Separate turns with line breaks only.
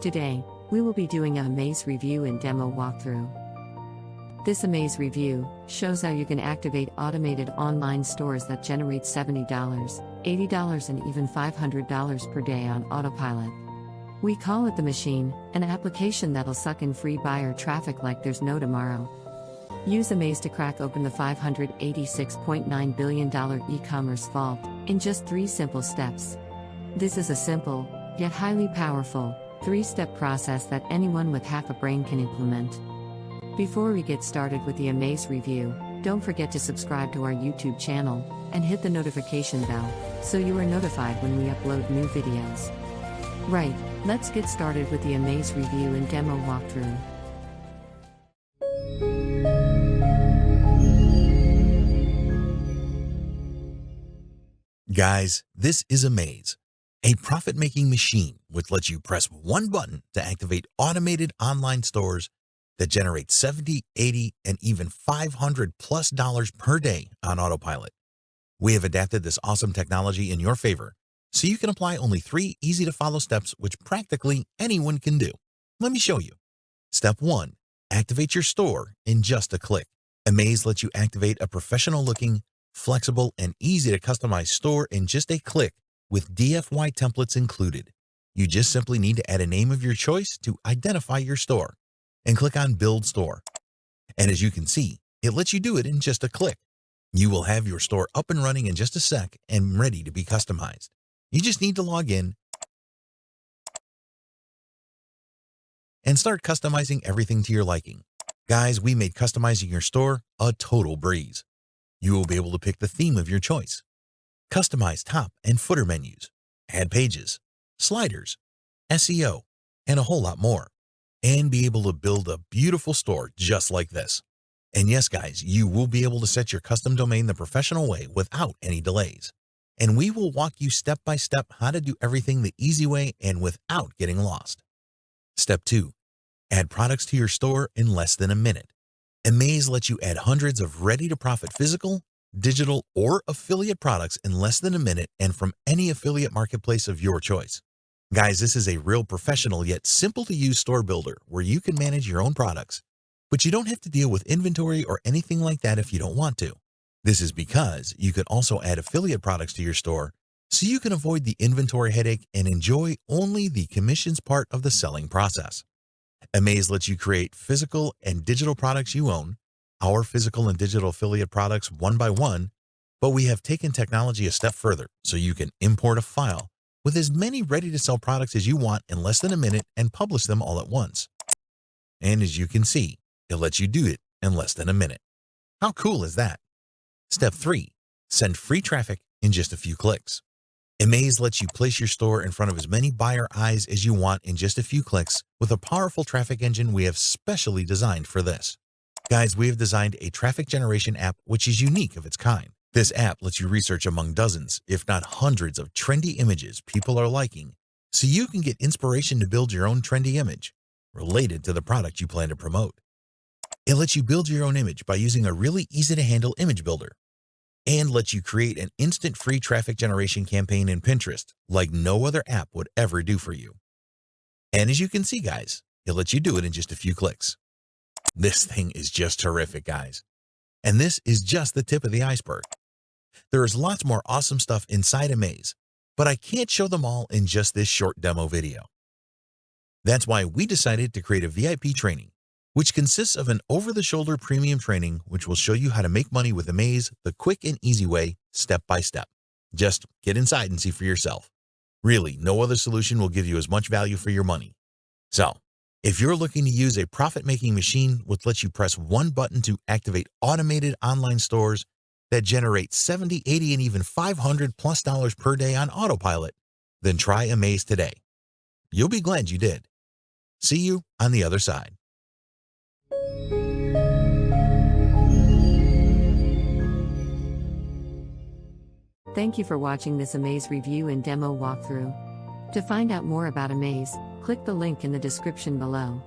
Today, we will be doing a Amaze review and demo walkthrough. This Amaze review shows how you can activate automated online stores that generate $70, $80, and even $500 per day on Autopilot. We call it the machine, an application that'll suck in free buyer traffic like there's no tomorrow. Use Amaze to crack open the $586.9 billion e-commerce vault in just 3 simple steps. This is a simple, yet highly powerful, 3-step process that anyone with half a brain can implement. Before we get started with the Amaze review, don't forget to subscribe to our YouTube channel and hit the notification bell so you are notified when we upload new videos. Right, let's get started with the Amaze review and demo walkthrough.
Guys, this is Amaze, a profit-making machine which lets you press one button to activate automated online stores that generate $70, $80, and even $500+ per day on Autopilot. We have adapted this awesome technology in your favor, so you can apply only 3 easy-to-follow steps which practically anyone can do. Let me show you. Step 1. Activate your store in just a click. Amaze lets you activate a professional-looking, flexible, and easy-to-customize store in just a click with DFY templates included. You just simply need to add a name of your choice to identify your store and click on Build Store. And as you can see, it lets you do it in just a click. You will have your store up and running in just a sec and ready to be customized. You just need to log in and start customizing everything to your liking. Guys, we made customizing your store a total breeze. You will be able to pick the theme of your choice, customize top and footer menus, add pages, sliders, SEO, and a whole lot more, and be able to build a beautiful store just like this. And yes, guys, you will be able to set your custom domain the professional way without any delays. And we will walk you step by step how to do everything the easy way and without getting lost. Step 2. Add products to your store in less than a minute. Amaze lets you add hundreds of ready-to-profit physical, digital, or affiliate products in less than a minute and from any affiliate marketplace of your choice. Guys, this is a real professional yet simple-to-use store builder where you can manage your own products, but you don't have to deal with inventory or anything like that if you don't want to. This is because you can also add affiliate products to your store so you can avoid the inventory headache and enjoy only the commissions part of the selling process. Amaze lets you create physical and digital products you own, our physical and digital affiliate products one by one, but we have taken technology a step further so you can import a file with as many ready-to-sell products as you want in less than a minute and publish them all at once. And as you can see, it lets you do it in less than a minute. How cool is that? Step 3. Send free traffic in just a few clicks. Amaze lets you place your store in front of as many buyer eyes as you want in just a few clicks with a powerful traffic engine we have specially designed for this. Guys, we have designed a traffic generation app which is unique of its kind. This app lets you research among dozens, if not hundreds, of trendy images people are liking, so you can get inspiration to build your own trendy image related to the product you plan to promote. It lets you build your own image by using a really easy-to-handle image builder, and lets you create an instant free traffic generation campaign in Pinterest like no other app would ever do for you. And as you can see, guys, it lets you do it in just a few clicks. This thing is just terrific, guys. And this is just the tip of the iceberg. There is lots more awesome stuff inside Amaze, but I can't show them all in just this short demo video. That's why we decided to create a VIP training, which consists of an over-the-shoulder premium training which will show you how to make money with Amaze the quick and easy way, step by step. Just get inside and see for yourself. Really, no other solution will give you as much value for your money. So, if you're looking to use a profit-making machine which lets you press one button to activate automated online stores that generate $70, $80, and even $500+ per day on Autopilot, then try Amaze today. You'll be glad you did. See you on the other side.
Thank you for watching this Amaze review and demo walkthrough. To find out more about Amaze, click the link in the description below.